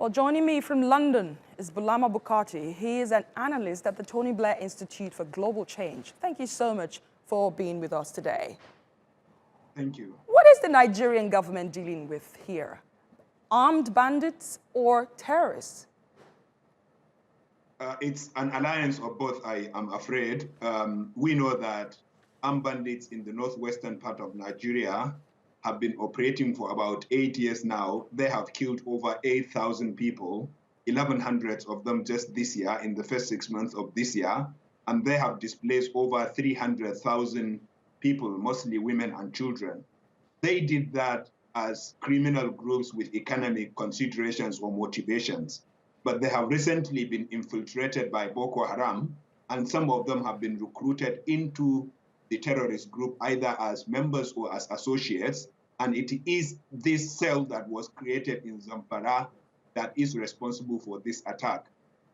Well, joining me from London is Bulama Bukarti. He is an analyst at the Tony Blair Institute for Global Change. Thank you so much for being with us today. Thank you. What is the Nigerian government dealing with here? Armed bandits or terrorists? It's an alliance of both, I am afraid. We know that armed bandits in the northwestern part of Nigeria have been operating for about 8 years now. They have killed over 8,000 people, 1,100 of them just this year, in the first 6 months of this year. And they have displaced over 300,000 people, mostly women and children. They did that as criminal groups with economic considerations or motivations. But they have recently been infiltrated by Boko Haram, and some of them have been recruited into the terrorist group either as members or as associates. And it is this cell that was created in Zamfara that is responsible for this attack.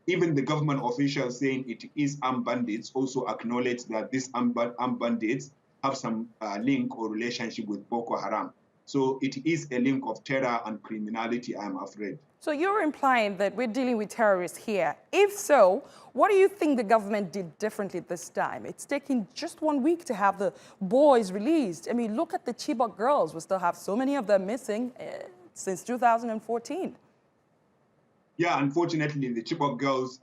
Even the government officials saying it is armed bandits also acknowledge that these armed bandits have some link or relationship with Boko Haram. So it is a link of terror and criminality, I'm afraid. So you're implying that we're dealing with terrorists here. If so, what do you think the government did differently this time? It's taking just 1 week to have the boys released. I mean, look at the Chibok girls. We still have so many of them missing since 2014. Yeah, unfortunately, the Chibok girls,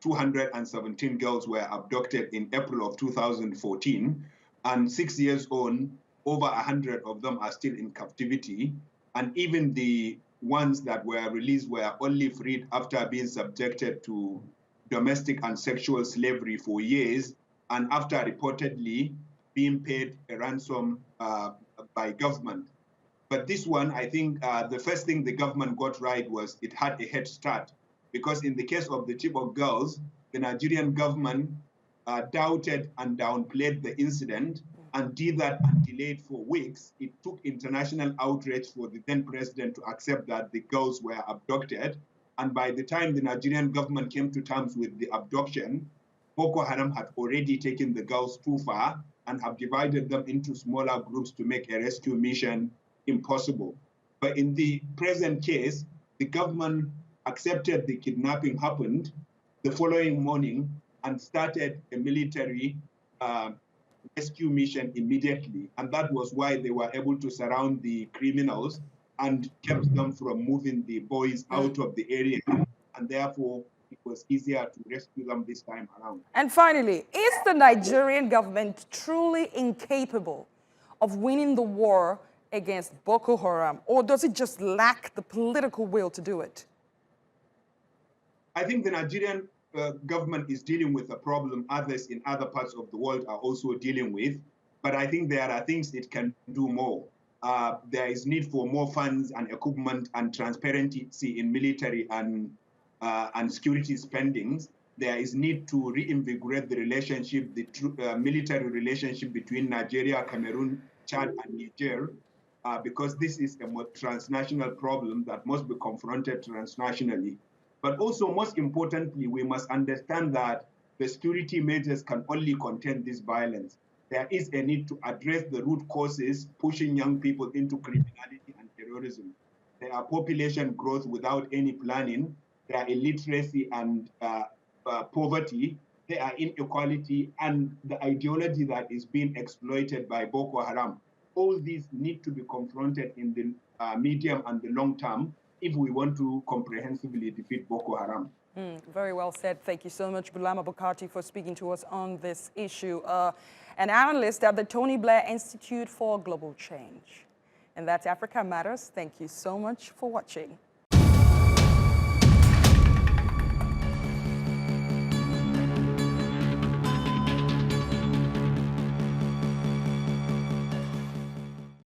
217 girls were abducted in April of 2014. And 6 years on, over 100 of them are still in captivity. And even the ones that were released were only freed after being subjected to domestic and sexual slavery for years, and after reportedly being paid a ransom by government. But this one, I think the first thing the government got right was it had a head start, because in the case of the Chibok girls, the Nigerian government doubted and downplayed the incident and did that and delayed for weeks. It took international outrage for the then president to accept that the girls were abducted. And by the time the Nigerian government came to terms with the abduction, Boko Haram had already taken the girls too far and have divided them into smaller groups to make a rescue mission impossible. But in the present case, the government accepted the kidnapping happened the following morning and started a military rescue mission immediately. And that was why they were able to surround the criminals and kept them from moving the boys out of the area. And therefore, it was easier to rescue them this time around. And finally, is the Nigerian government truly incapable of winning the war against Boko Haram, or does it just lack the political will to do it? I think the Nigerian government is dealing with a problem others in other parts of the world are also dealing with, but I think there are things it can do more. There is need for more funds and equipment and transparency in military and security spendings. There is need to reinvigorate the relationship, the military relationship between Nigeria, Cameroon, Chad, and Niger, because this is a transnational problem that must be confronted transnationally. But also, most importantly, we must understand that the security measures can only contain this violence. There is a need to address the root causes pushing young people into criminality and terrorism. There are population growth without any planning. There are illiteracy and poverty. There are inequality and the ideology that is being exploited by Boko Haram. All these need to be confronted in the medium and the long term if we want to comprehensively defeat Boko Haram. Very well said. Thank you so much, Bulama Bukarti, for speaking to us on this issue. An analyst at the Tony Blair Institute for Global Change. And that's Africa Matters. Thank you so much for watching.